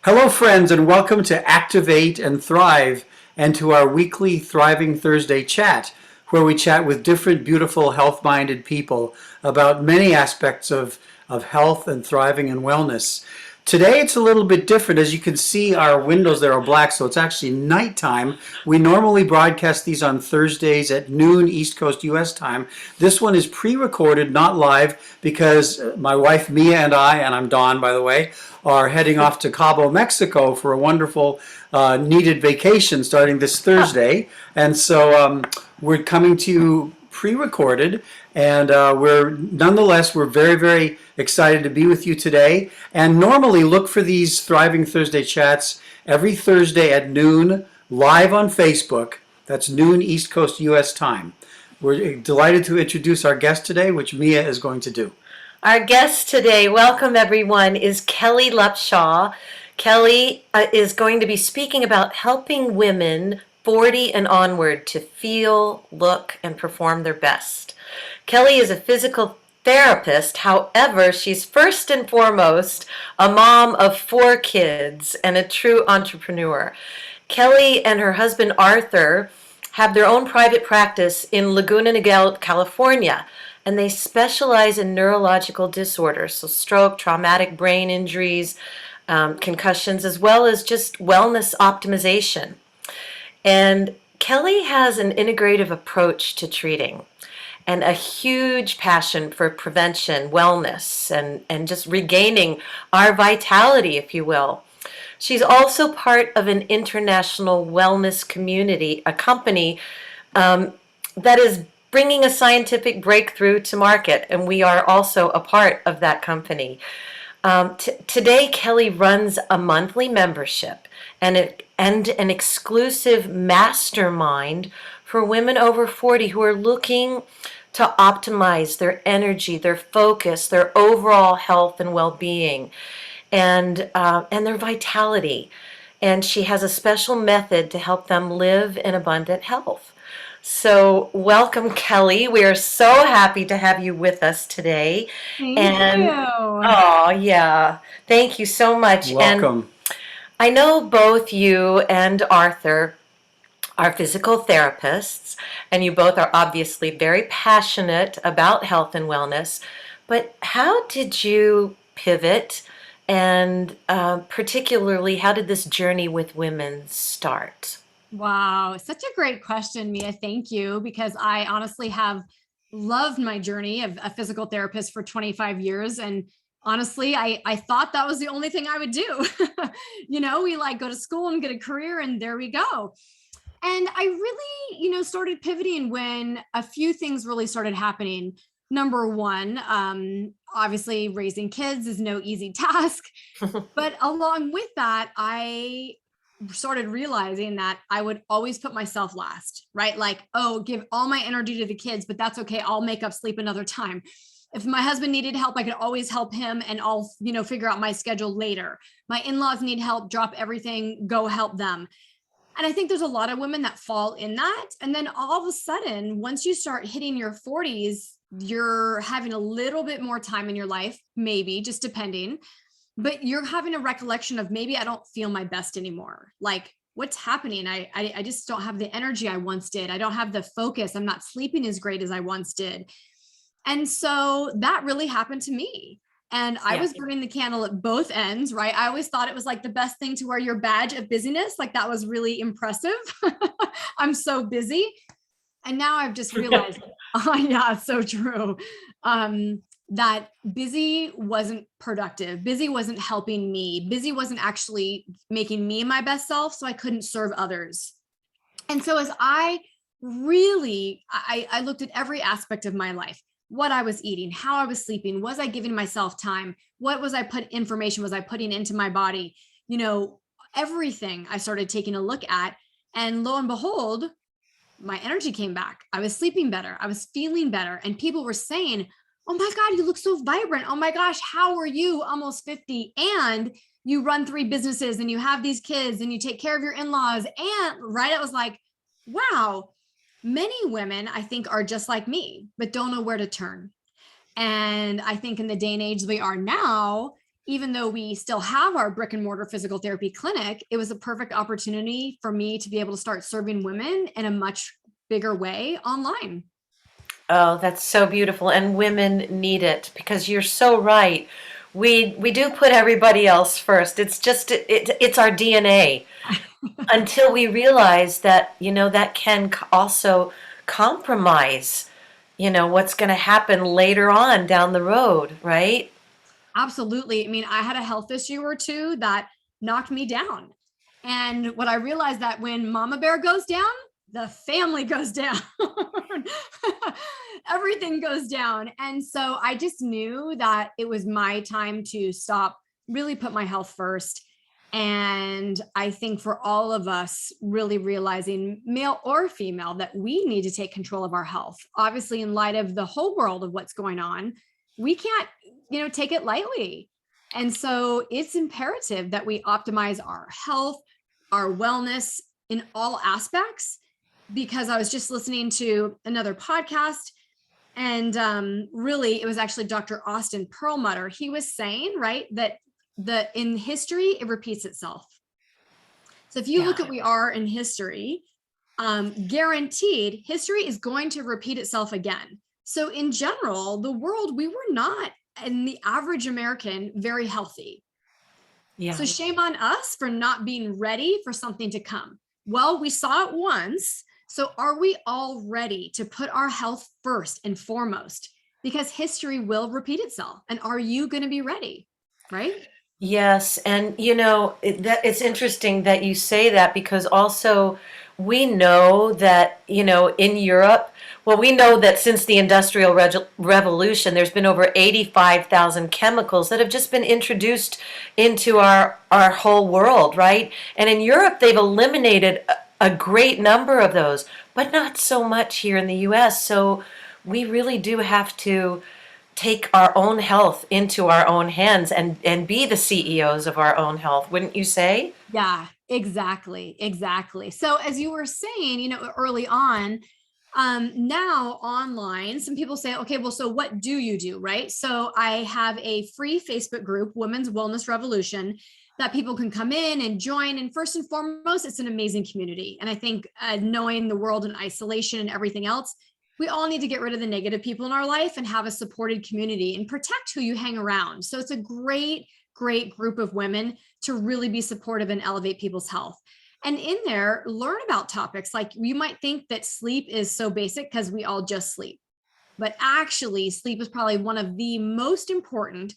Hello, friends, and welcome to Activate and Thrive and to our weekly Thriving Thursday chat, where we chat with different, beautiful, health minded people about many aspects of health and thriving and wellness. Today it's a little bit different. As you can see, our windows there are black, so it's actually nighttime. We normally broadcast these on Thursdays at noon East Coast US time. This one is pre-recorded, not live, because my wife Mia and I'm Don, by the way, are heading off to Cabo, Mexico for a wonderful needed vacation starting this Thursday. And so we're coming to you pre-recorded, and we're very, very excited to be with you today. And normally look for these Thriving Thursday chats every Thursday at noon, live on Facebook. That's noon East Coast US time. We're delighted to introduce our guest today, which Mia is going to do. Our guest today, welcome everyone, is Kelly Lupsha. Kelly is going to be speaking about helping women 40 and onward to feel, look, and perform their best. Kelly is a physical therapist. However, she's first and foremost a mom of 4 kids and a true entrepreneur. Kelly and her husband Arthur have their own private practice in Laguna Niguel, California, and they specialize in neurological disorders, so stroke, traumatic brain injuries, concussions, as well as just wellness optimization. And Kelly has an integrative approach to treating and a huge passion for prevention, wellness, and just regaining our vitality, if you will. She's also part of an international wellness community, a company that is bringing a scientific breakthrough to market, and we are also a part of that company. Today, Kelly runs a monthly membership and an exclusive mastermind for women over 40 who are looking to optimize their energy, their focus, their overall health and well-being, and their vitality. And she has a special method to help them live in abundant health. So welcome, Kelly. We are so happy to have you with us today. Thank And you. oh, yeah, thank you so much. And Welcome. I know both you and Arthur are physical therapists, and you both are obviously very passionate about health and wellness. But how did you pivot? And particularly, how did this journey with women start? Wow, such a great question, Mia. Thank you, because I honestly have loved my journey of a physical therapist for 25 years. And honestly, I thought that was the only thing I would do. We like go to school and get a career, and there we go. And I really, started pivoting when a few things really started happening. Number one, obviously raising kids is no easy task. But along with that, I started realizing that I would always put myself last, right? Like, oh, give all my energy to the kids, but that's okay. I'll make up sleep another time. If my husband needed help, I could always help him, and I'll, figure out my schedule later. My in-laws need help, drop everything, go help them. And I think there's a lot of women that fall in that. And then all of a sudden, once you start hitting your 40s, you're having a little bit more time in your life, maybe just depending, but you're having a recollection of maybe I don't feel my best anymore. Like, what's happening? I just don't have the energy I once did. I don't have the focus. I'm not sleeping as great as I once did. And so that really happened to me. And I was burning the candle at both ends, right? I always thought it was like the best thing to wear your badge of busyness. Like, that was really impressive. I'm so busy. And now I've just realized, oh yeah, so true. That busy wasn't productive. Busy wasn't helping me. Busy wasn't actually making me my best self. So I couldn't serve others. And so as I looked at every aspect of my life, what I was eating, how I was sleeping, was I giving myself time? What was I putting into my body? Everything I started taking a look at, and lo and behold, my energy came back. I was sleeping better. I was feeling better. And people were saying, oh my God, you look so vibrant. Oh my gosh, how are you almost 50? And you run 3 businesses and you have these kids and you take care of your in-laws. And right, I was like, wow, many women I think are just like me, but don't know where to turn. And I think in the day and age we are now, even though we still have our brick and mortar physical therapy clinic, it was a perfect opportunity for me to be able to start serving women in a much bigger way online. Oh, that's so beautiful. And women need it because you're so right. We do put everybody else first. It's just it's our DNA until we realize that, that can also compromise, what's going to happen later on down the road, right? Absolutely. I mean, I had a health issue or two that knocked me down. And what I realized that when Mama Bear goes down, the family goes down. Everything goes down. And so I just knew that it was my time to stop, really put my health first. And I think for all of us really realizing, male or female, that we need to take control of our health. Obviously, in light of the whole world of what's going on, we can't, take it lightly. And so it's imperative that we optimize our health, our wellness in all aspects, because I was just listening to another podcast, and really it was actually Dr. Austin Perlmutter. He was saying, right, that in history, it repeats itself. So if you look at we are in history, guaranteed history is going to repeat itself again. So in general, the world, we were not, and the average American, very healthy. Yeah. So shame on us for not being ready for something to come. Well, we saw it once. So are we all ready to put our health first and foremost? Because history will repeat itself. And are you going to be ready? Right? Yes. And, it's interesting that you say that, because also we know that, in Europe, well, we know that since the Industrial Revolution, there's been over 85,000 chemicals that have just been introduced into our whole world, right? And in Europe, they've eliminated a great number of those, but not so much here in the US. So we really do have to take our own health into our own hands and be the CEOs of our own health, wouldn't you say? Yeah, exactly. So as you were saying, early on, now online, some people say, okay, well, so what do you do, right? So I have a free Facebook group, Women's Wellness Revolution, that people can come in and join. And first and foremost, it's an amazing community. And I think knowing the world in isolation and everything else, we all need to get rid of the negative people in our life and have a supported community and protect who you hang around. So it's a great group of women to really be supportive and elevate people's health. And in there, learn about topics like, you might think that sleep is so basic because we all just sleep. But actually, sleep is probably one of the most important,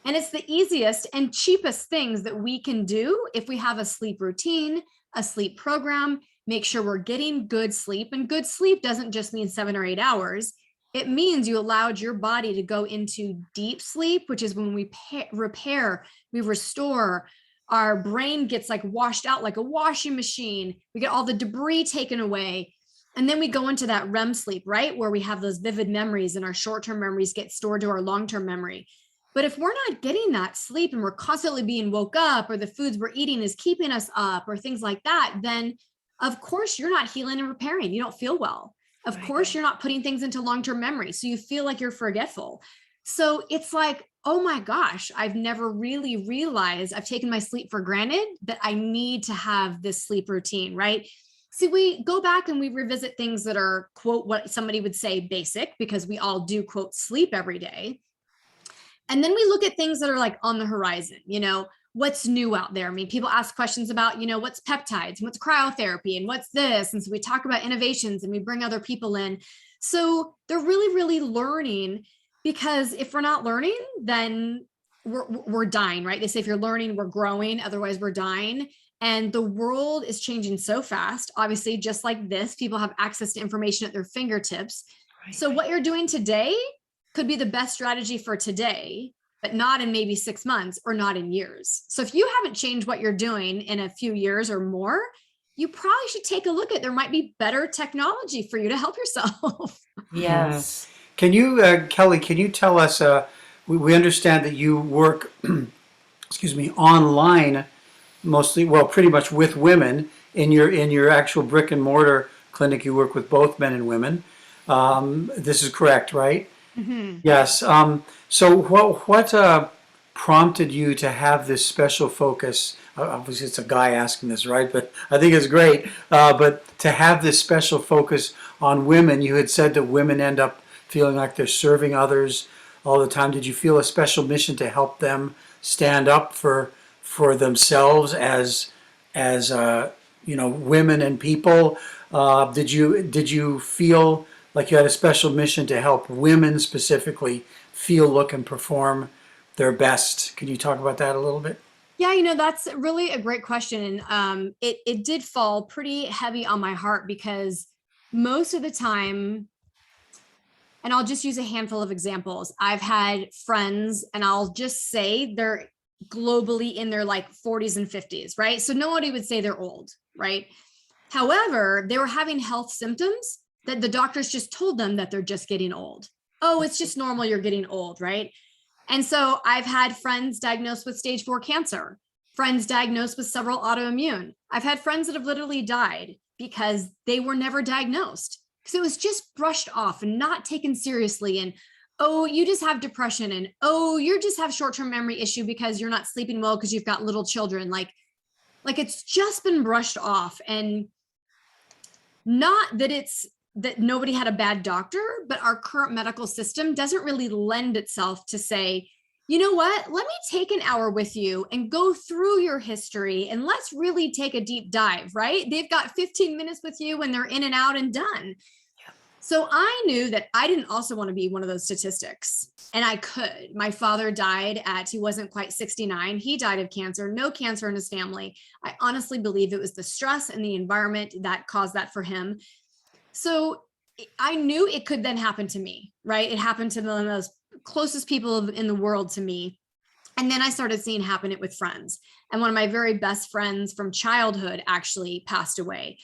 and it's the easiest and cheapest things that we can do if we have a sleep routine, a sleep program, make sure we're getting good sleep. And good sleep doesn't just mean 7 or 8 hours. It means you allowed your body to go into deep sleep, which is when we repair, we restore, our brain gets like washed out like a washing machine. We get all the debris taken away. And then we go into that REM sleep, right? Where we have those vivid memories and our short-term memories get stored to our long-term memory. But if we're not getting that sleep and we're constantly being woke up, or the foods we're eating is keeping us up, or things like that, then of course you're not healing and repairing. You don't feel well. Of course you're not putting things into long-term memory. So you feel like you're forgetful. So it's like, oh my gosh, I've never really realized, I've taken my sleep for granted, that I need to have this sleep routine, right? See, we go back and we revisit things that are, quote, what somebody would say basic, because we all do, quote, sleep every day. And then we look at things that are like on the horizon, what's new out there. I mean, people ask questions about, what's peptides and what's cryotherapy and what's this. And so we talk about innovations and we bring other people in. So they're really, really learning, because if we're not learning, then we're dying, right? They say if you're learning, we're growing, otherwise we're dying. And the world is changing so fast. Obviously, just like this, people have access to information at their fingertips. So what you're doing today could be the best strategy for today, but not in maybe 6 months or not in years. So if you haven't changed what you're doing in a few years or more, you probably should take a look at, there might be better technology for you to help yourself. Yes. Can you, Kelly, can you tell us, we understand that you work, online mostly, well, pretty much with women in your actual brick and mortar clinic. You work with both men and women. This is correct, right? Mm-hmm. Yes. So prompted you to have this special focus? Obviously, it's a guy asking this, right? But I think it's great. But to have this special focus on women, you had said that women end up feeling like they're serving others all the time. Did you feel a special mission to help them stand up for themselves as women and people? Did you feel like you had a special mission to help women specifically feel, look, and perform their best? Can you talk about that a little bit? Yeah, that's really a great question. And it did fall pretty heavy on my heart because most of the time, and I'll just use a handful of examples. I've had friends, and I'll just say they're globally in their like 40s and 50s, right? So nobody would say they're old, right? However, they were having health symptoms that the doctors just told them that they're just getting old. Oh, it's just normal, you're getting old, right? And so I've had friends diagnosed with stage 4 cancer, friends diagnosed with several autoimmune. I've had friends that have literally died because they were never diagnosed, because it was just brushed off and not taken seriously. And, oh, you just have depression. And, oh, you just have short-term memory issue because you're not sleeping well because you've got little children. Like it's just been brushed off. And not that it's that nobody had a bad doctor, but our current medical system doesn't really lend itself to say, you know what, let me take an hour with you and go through your history and let's really take a deep dive, right? They've got 15 minutes with you and they're in and out and done. Yeah. So I knew that I didn't also want to be one of those statistics. And I could. My father died he wasn't quite 69. He died of cancer, no cancer in his family. I honestly believe it was the stress and the environment that caused that for him. So I knew it could then happen to me, right? It happened to the most closest people in the world to me. And then I started seeing happen it with friends. And one of my very best friends from childhood actually passed away.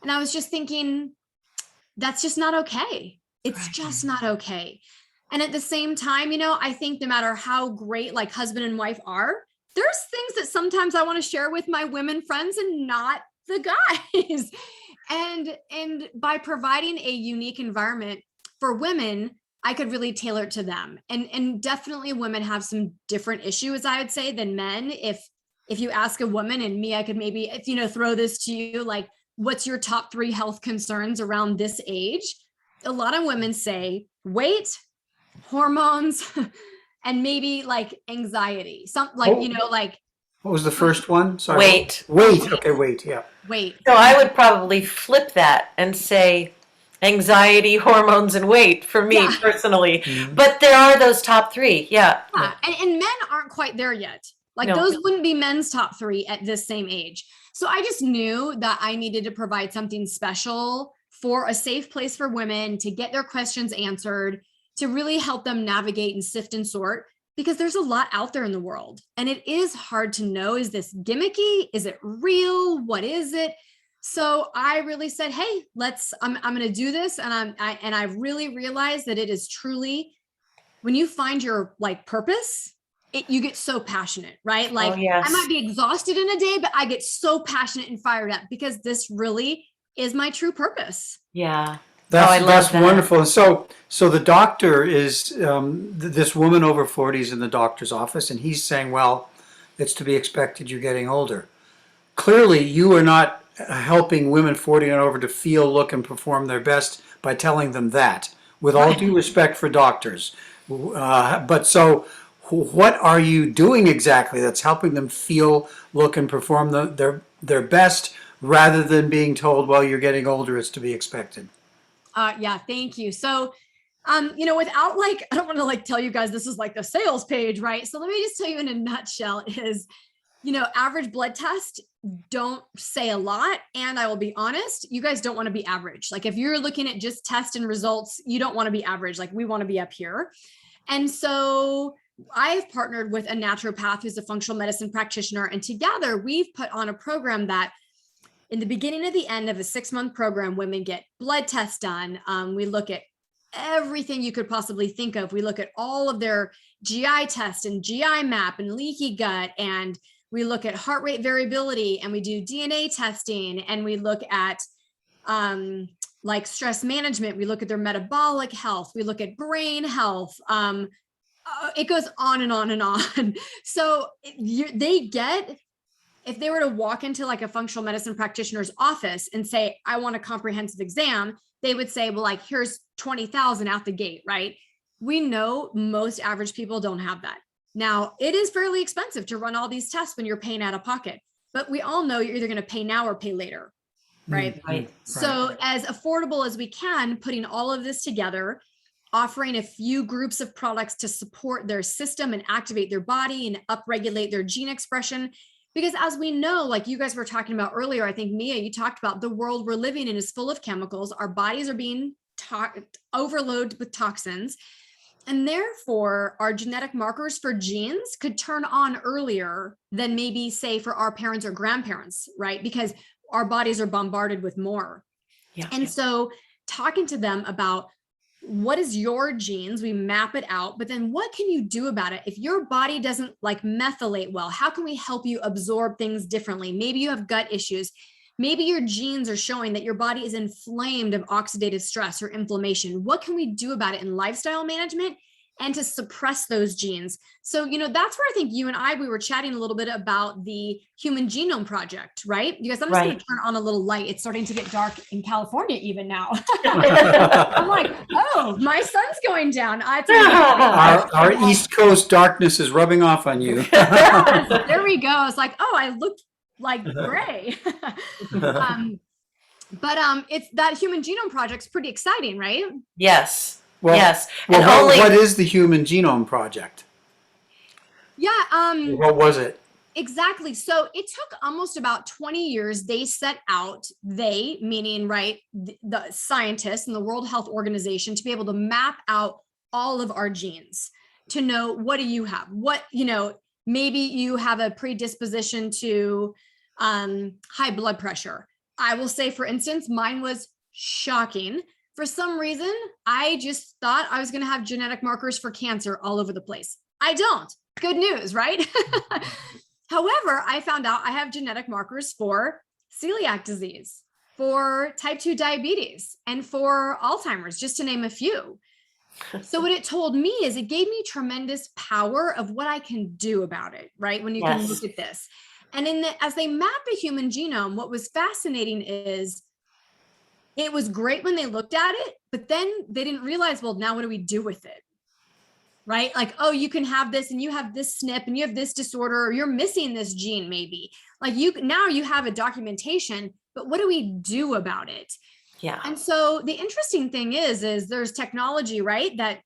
And I was just thinking, that's just not okay. It's just not okay. And at the same time, I think no matter how great like husband and wife are, there's things that sometimes I want to share with my women friends and not the guys. And by providing a unique environment for women, I could really tailor it to them. And definitely women have some different issues, I would say, than men. If you ask a woman, and me, I could maybe, throw this to you, like, what's your top 3 health concerns around this age? A lot of women say weight, hormones, and maybe like anxiety. What was the first one? Sorry. Weight. Weight. Okay, weight. Yeah. Weight. So I would probably flip that and say anxiety, hormones, and weight for me personally. Mm-hmm. But there are those top 3. Yeah. And men aren't quite there yet. Like No. Those wouldn't be men's top 3 at this same age. So I just knew that I needed to provide something special for a safe place for women to get their questions answered, to really help them navigate and sift and sort, because there's a lot out there in the world. And it is hard to know, is this gimmicky? Is it real? What is it? So I really said, hey, I'm going to do this. And I really realized that it is truly, when you find your like purpose, you get so passionate, right? Like, yes. I might be exhausted in a day, but I get so passionate and fired up because this really is my true purpose. Yeah. That's wonderful. And so the doctor is this woman over 40 is in the doctor's office, and he's saying, well, it's to be expected, you're getting older. Clearly, you are not helping women 40 and over to feel, look, and perform their best by telling them that, with all due respect for doctors. But so what are you doing exactly that's helping them feel, look, and perform their best, rather than being told, well, you're getting older, it's to be expected? Yeah, thank you. So, without I don't want to tell you guys this is like the sales page, right? So let me just tell you in a nutshell is, average blood test don't say a lot. And I will be honest, you guys don't want to be average. Like if you're looking at just test and results, you don't want to be average. Like we want to be up here. And so I've partnered with a naturopath who's a functional medicine practitioner. And together we've put on a program that in the beginning of the end of a 6-month program, women get blood tests done. We look at everything you could possibly think of. We look at all of their GI tests and GI map and leaky gut. And we look at heart rate variability, and we do DNA testing, and we look at stress management. We look at their metabolic health. We look at brain health. It goes on and on and on. So if they were to walk into like a functional medicine practitioner's office and say, I want a comprehensive exam, they would say, well, like, here's 20,000 out the gate, right? We know most average people don't have that. Now, it is fairly expensive to run all these tests when you're paying out of pocket, but we all know you're either going to pay now or pay later, right? Right. So as affordable as we can, putting all of this together, offering a few groups of products to support their system and activate their body and upregulate their gene expression. Because as we know, like you guys were talking about earlier, I think Mia, you talked about the world we're living in is full of chemicals. Our bodies are being overloaded with toxins. And therefore, our genetic markers for genes could turn on earlier than maybe, say, for our parents or grandparents, right? Because our bodies are bombarded with more. Yeah. And so talking to them about what is your genes, we map it out, but then what can you do about it? If your body doesn't like methylate well, how can we help you absorb things differently? Maybe you have gut issues. Maybe your genes are showing that your body is inflamed of oxidative stress or inflammation. What can we do about it in lifestyle management and to suppress those genes? So, that's where I think you and we were chatting a little bit about the Human Genome Project, right? You guys, I'm just going to turn on a little light. It's starting to get dark in California even now. I'm like, oh, my sun's going down. Our East Coast darkness is rubbing off on you. There we go. It's like, oh, I look like gray. But it's that Human Genome Project's pretty exciting, right? Yes. Well, yes. Well, what is the Human Genome Project? Yeah. What was it? Exactly. So it took almost about 20 years. They set out, meaning, right, the scientists and the World Health Organization, to be able to map out all of our genes, to know, what do you have? Maybe you have a predisposition to high blood pressure. I will say, for instance, mine was shocking. For some reason, I just thought I was going to have genetic markers for cancer all over the place. I don't. Good news, right? However, I found out I have genetic markers for celiac disease, for type 2 diabetes, and for Alzheimer's, just to name a few. So what it told me is it gave me tremendous power of what I can do about it, right? When you can look at this. And as they mapped the human genome, what was fascinating is it was great when they looked at it, but then they didn't realize, well, now what do we do with it? Right? Like, oh, you can have this and you have this SNP and you have this disorder, or you're missing this gene maybe. Like now you have a documentation, but what do we do about it? Yeah. And so the interesting thing is there's technology, right, that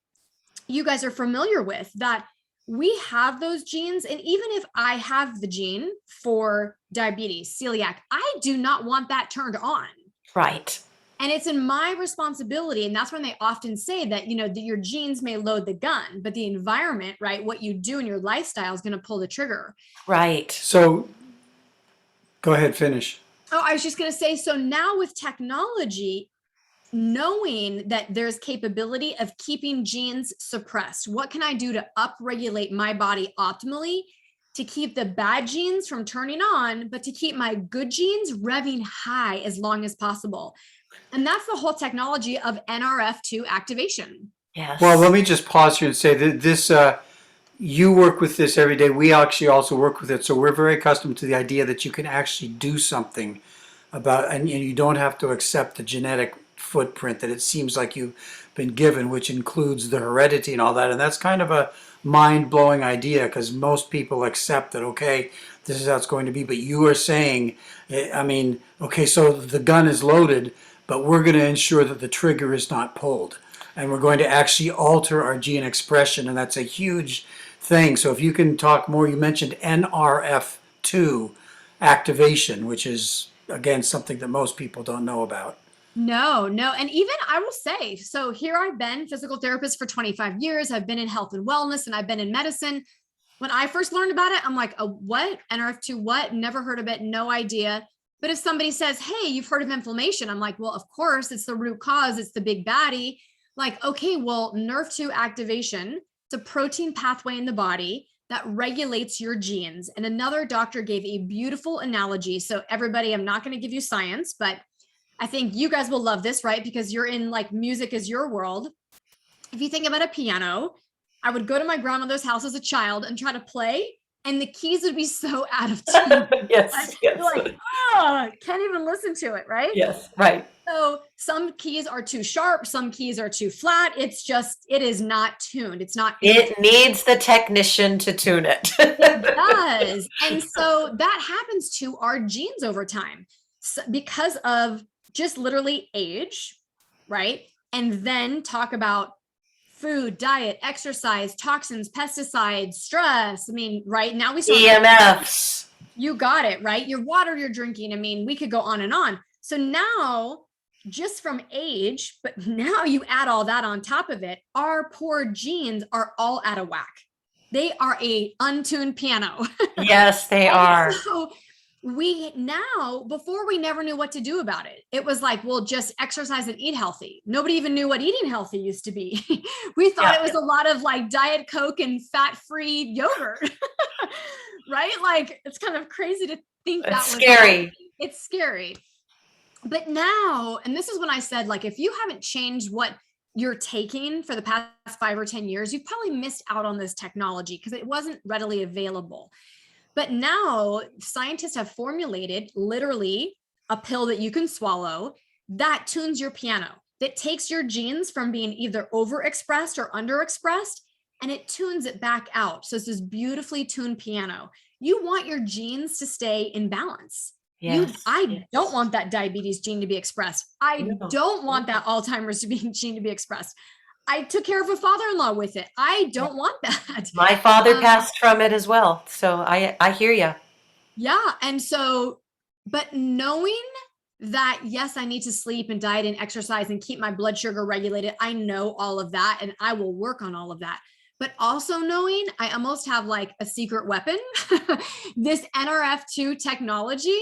you guys are familiar with, that we have those genes. And even if I have the gene for diabetes, celiac, I do not want that turned on. Right. And it's in my responsibility. And that's when they often say that, that your genes may load the gun, but the environment, right, what you do in your lifestyle is going to pull the trigger. Right. So go ahead, finish. Oh, I was just going to say, so now with technology, knowing that there's capability of keeping genes suppressed, what can I do to upregulate my body optimally to keep the bad genes from turning on, but to keep my good genes revving high as long as possible? And that's the whole technology of NRF2 activation. Yes. Well, let me just pause here and say that this, you work with this every day. We actually also work with it. So we're very accustomed to the idea that you can actually do something about, and you don't have to accept the genetic footprint that it seems like you've been given, which includes the heredity and all that. And that's kind of a mind-blowing idea, because most people accept that, okay, this is how it's going to be. But you are saying, okay, so the gun is loaded, but we're going to ensure that the trigger is not pulled. And we're going to actually alter our gene expression, and that's a huge thing. So if you can talk more, you mentioned NRF2 activation, which is, again, something that most people don't know about. No. And even I will say, so here I've been physical therapist for 25 years. I've been in health and wellness, and I've been in medicine. When I first learned about it, I'm like, what? NRF2 what? Never heard of it. No idea. But if somebody says, hey, you've heard of inflammation, I'm like, well, of course, it's the root cause. It's the big baddie. Like, okay, well, NRF2 activation, it's a protein pathway in the body that regulates your genes. And another doctor gave a beautiful analogy. So everybody, I'm not going to give you science, but I think you guys will love this, right? Because you're in, like, music is your world. If you think about a piano, I would go to my grandmother's house as a child and try to play, and the keys would be so out of tune. Yes, You're like, oh, can't even listen to it, right? yes, right. So some keys are too sharp, some keys are too flat. It's just, it is not tuned. It's not. It needs the technician to tune it. It does. And so that happens to our genes over time, because of just literally age, right? And then talk about food, diet, exercise, toxins, pesticides, stress. I mean, right now we start EMFs. You got it, right? Your water you're drinking. I mean, we could go on and on. So now, just from age, but now you add all that on top of it, our poor genes are all out of whack. They are a untuned piano. Yes, they are. So we now, before, we never knew what to do about it. It was like, well, just exercise and eat healthy. Nobody even knew what eating healthy used to be. We thought it was a lot of like Diet Coke and fat-free yogurt. Right? Like, it's kind of crazy to think that was scary. It's scary. But now, and this is when I said, like, if you haven't changed what you're taking for the past 5 or 10 years, you've probably missed out on this technology because it wasn't readily available. But now scientists have formulated literally a pill that you can swallow that tunes your piano, that takes your genes from being either overexpressed or underexpressed, and it tunes it back out. So it's this beautifully tuned piano. You want your genes to stay in balance. Yes, I don't want that diabetes gene to be expressed. I don't want that Alzheimer's gene to be expressed. I took care of a father-in-law with it. I don't want that. My father passed from it as well. So I hear you. Yeah. And so, but knowing that, yes, I need to sleep and diet and exercise and keep my blood sugar regulated. I know all of that, and I will work on all of that. But also knowing I almost have like a secret weapon, this NRF2 technology,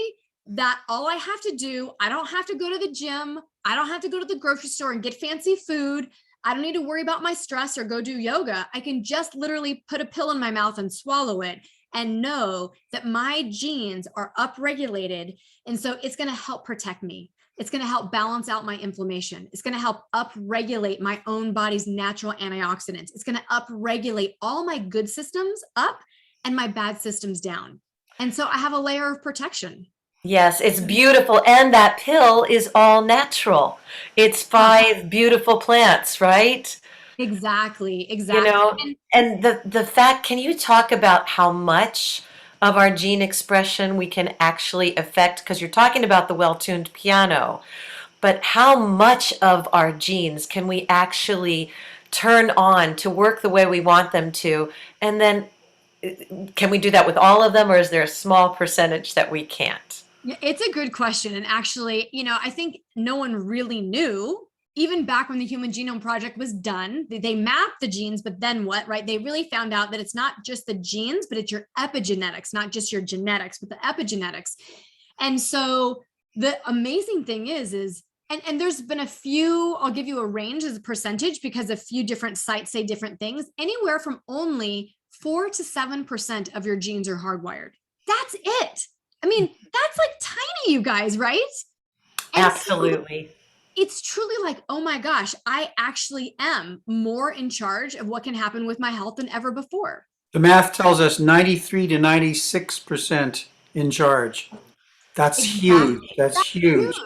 that all I have to do, I don't have to go to the gym. I don't have to go to the grocery store and get fancy food. I don't need to worry about my stress or go do yoga. I can just literally put a pill in my mouth and swallow it and know that my genes are upregulated. And so it's going to help protect me. It's going to help balance out my inflammation. It's going to help upregulate my own body's natural antioxidants. It's going to upregulate all my good systems up and my bad systems down. And so I have a layer of protection. Yes, it's beautiful. And that pill is all natural. It's 5 beautiful plants, right? Exactly. You know, and the fact, can you talk about how much of our gene expression we can actually affect? Because you're talking about the well-tuned piano, but how much of our genes can we actually turn on to work the way we want them to? And then can we do that with all of them, or is there a small percentage that we can't? It's a good question. And actually, I think no one really knew, even back when the Human Genome Project was done. They mapped the genes, but then what, right? They really found out that it's not just the genes, but it's your epigenetics, not just your genetics, but the epigenetics. And so the amazing thing is, and there's been a few, I'll give you a range as a percentage because a few different sites say different things, anywhere from only 4 to 7% of your genes are hardwired. That's it. I mean, that's like tiny, you guys, right? And absolutely. So it's truly like, oh my gosh, I actually am more in charge of what can happen with my health than ever before. The math tells us 93 to 96% in charge. That's huge. That's huge.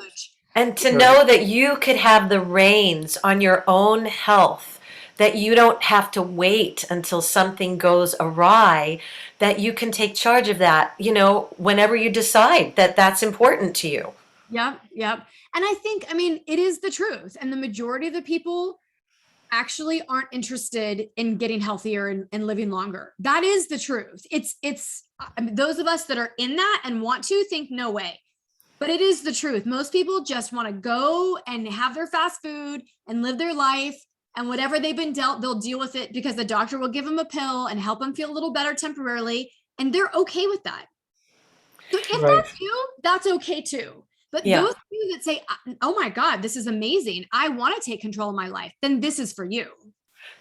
And to know that you could have the reins on your own health, that you don't have to wait until something goes awry, that you can take charge of that, whenever you decide that that's important to you. Yep. And I think, it is the truth. And the majority of the people actually aren't interested in getting healthier and living longer. That is the truth. It's those of us that are in that and want to think no way. But it is the truth. Most people just want to go and have their fast food and live their life, and whatever they've been dealt, they'll deal with it because the doctor will give them a pill and help them feel a little better temporarily. And they're okay with that. So if that's you, that's okay too. But those of you that say, oh my God, this is amazing, I want to take control of my life, then this is for you.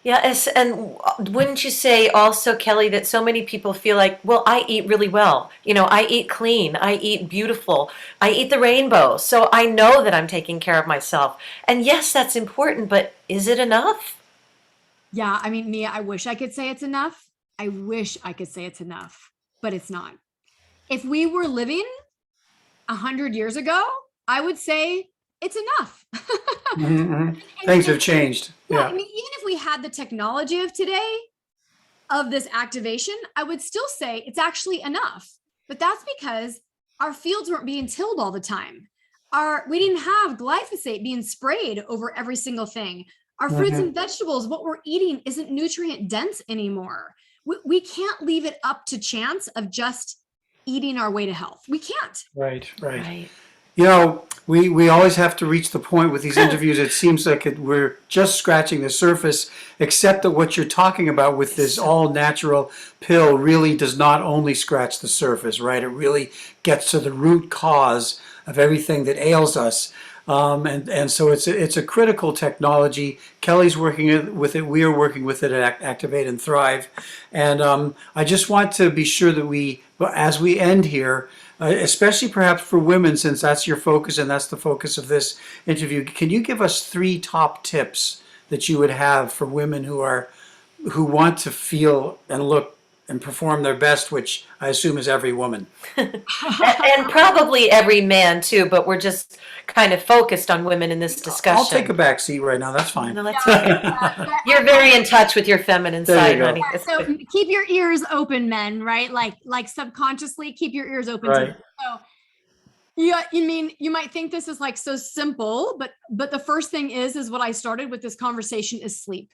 Yes, and wouldn't you say also, Kelly, that so many people feel like, well, I eat really well. I eat clean, I eat beautiful, I eat the rainbow. So I know that I'm taking care of myself. And yes, that's important, but is it enough? Yeah, I mean, Mia, I wish I could say it's enough. I wish I could say it's enough, but it's not. If we were living 100 years ago, I would say it's enough. Hmm. and, Things and have changed. yeah, I Yeah. mean, even if we had the technology of today of this activation, I would still say it's actually enough. But that's because our fields weren't being tilled all the time. We didn't have glyphosate being sprayed over every single thing. Our fruits Hmm. and vegetables, what we're eating isn't nutrient dense anymore. We can't leave it up to chance of just eating our way to health. We can't. Right, right. Right. You know, we always have to reach the point with these interviews. It seems like we're just scratching the surface, except that what you're talking about with this So, all natural pill really does not only scratch the surface, right? It really gets to the root cause of everything that ails us. And so it's a critical technology. Kelly's working with it. We are working with it at Activate and Thrive. And I just want to be sure that as we end here, especially perhaps for women, since that's your focus and that's the focus of this interview, can you give us 3 top tips that you would have for women who want to feel and look and perform their best, which I assume is every woman? and probably every man too, but we're just kind of focused on women in this I'll take a discussion. back seat right now. That's fine. No, that's okay. You're very in touch with your feminine There you side, go. honey. That's So good. keep your ears open, men, right? Like subconsciously keep your ears open to Right. this. So yeah, you mean you might think this is like so simple, but the first thing is what I started with this conversation is sleep.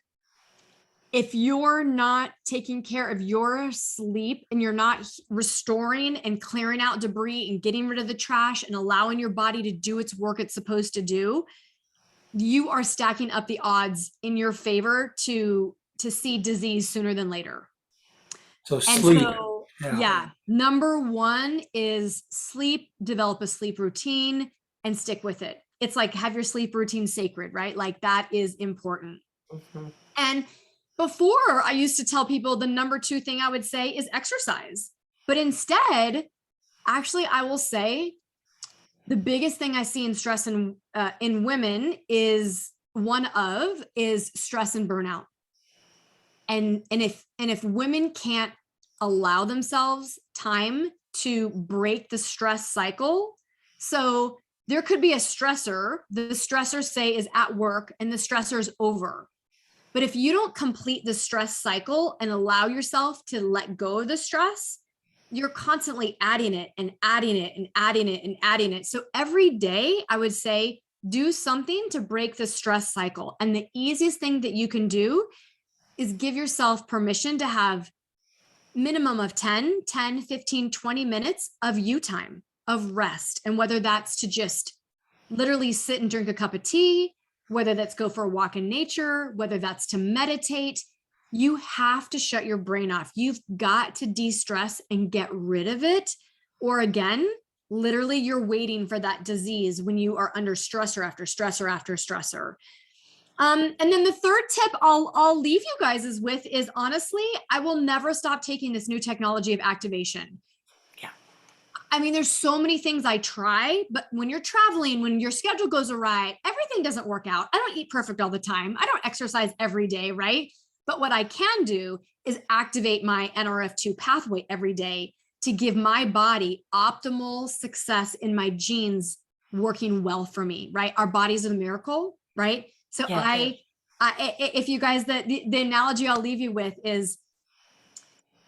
If you're not taking care of your sleep and you're not restoring and clearing out debris and getting rid of the trash and allowing your body to do its work it's supposed to do, you are stacking up the odds in your favor to see disease sooner than later. So And sleep. so, yeah, number one is sleep, develop a sleep routine and stick with it. It's like have your sleep routine sacred, right? Like that is important. Mhm. And before, I used to tell people the number 2 thing I would say is exercise. But instead, actually, I will say the biggest thing I see in stress in women is stress and burnout. And if women can't allow themselves time to break the stress cycle, so there could be a stressor, the stressor say is at work and the stressor is over. But if you don't complete the stress cycle and allow yourself to let go of the stress, you're constantly adding it and adding it and adding it and adding it. So every day, I would say, do something to break the stress cycle. And the easiest thing that you can do is give yourself permission to have minimum of 10, 15, 20 minutes of you time, of rest. And whether that's to just literally sit and drink a cup of tea, whether that's go for a walk in nature, whether that's to meditate, you have to shut your brain off. You've got to de-stress and get rid of it. Or again, literally you're waiting for that disease when you are under stressor after stressor after stressor. And then the third tip I'll leave you guys with is honestly, I will never stop taking this new technology of activation. Yeah. I mean, there's so many things I try, but when you're traveling, when your schedule goes awry, everything doesn't work out. I don't eat perfect all the time. I don't exercise every day, right? But what I can do is activate my NRF2 pathway every day to give my body optimal success in my genes working well for me, right? Our body's a miracle, right? So Yeah. if you guys, the analogy I'll leave you with is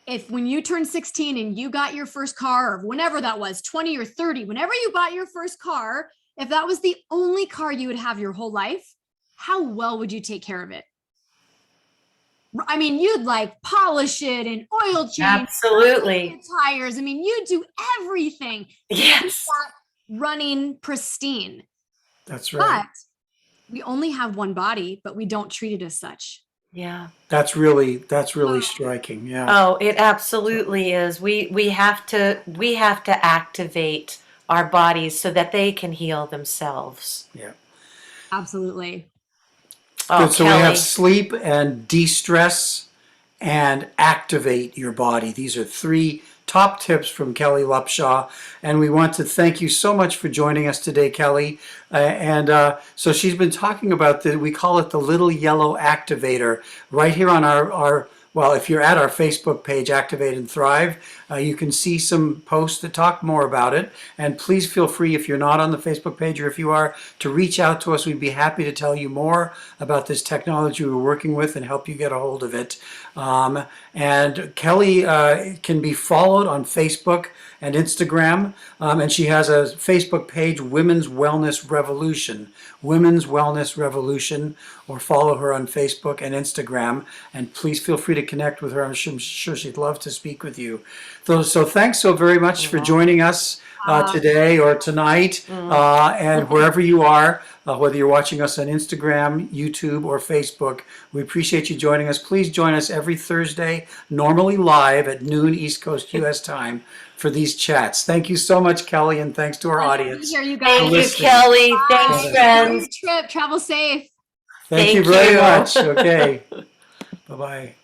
if when you turned 16 and you got your first car, or whenever that was, 20 or 30, whenever you bought your first car, if that was the only car you would have your whole life, how well would you take care of it? I mean, you'd like polish it and oil change, Absolutely. tires. I mean, you do everything to keep Yes. that running pristine. That's right. But we only have one body, but we don't treat it as such. Yeah. That's really striking. Yeah. Oh, it absolutely is. We have to activate our bodies so that they can heal themselves. Yeah. Absolutely. Oh, Good. So we have Kelly. sleep and de-stress and activate your body. These are 3 top tips from Kelly Lupsha. And we want to thank you so much for joining us today, Kelly. So she's been talking about we call it the little yellow activator right here on well, if you're at our Facebook page, Activate and Thrive, you can see some posts that talk more about it. And please feel free, if you're not on the Facebook page or if you are, to reach out to us. We'd be happy to tell you more about this technology we're working with and help you get a hold of it. And Kelly can be followed on Facebook and Instagram, and she has a Facebook page, Women's Wellness Revolution, Women's Wellness Revolution, or follow her on Facebook and Instagram, and please feel free to connect with her. I'm sure she'd love to speak with you. So thanks so very much for joining us today or tonight, and wherever you are, whether you're watching us on Instagram, YouTube, or Facebook, we appreciate you joining us. Please join us every Thursday, normally live at noon East Coast US time, for these chats. Thank you so much, Kelly, and thanks to our audience. Here, you guys. Thank you, Kelly. Thanks, Bye. friends. Trip. Travel safe. Thank you very much. Okay. Bye-bye.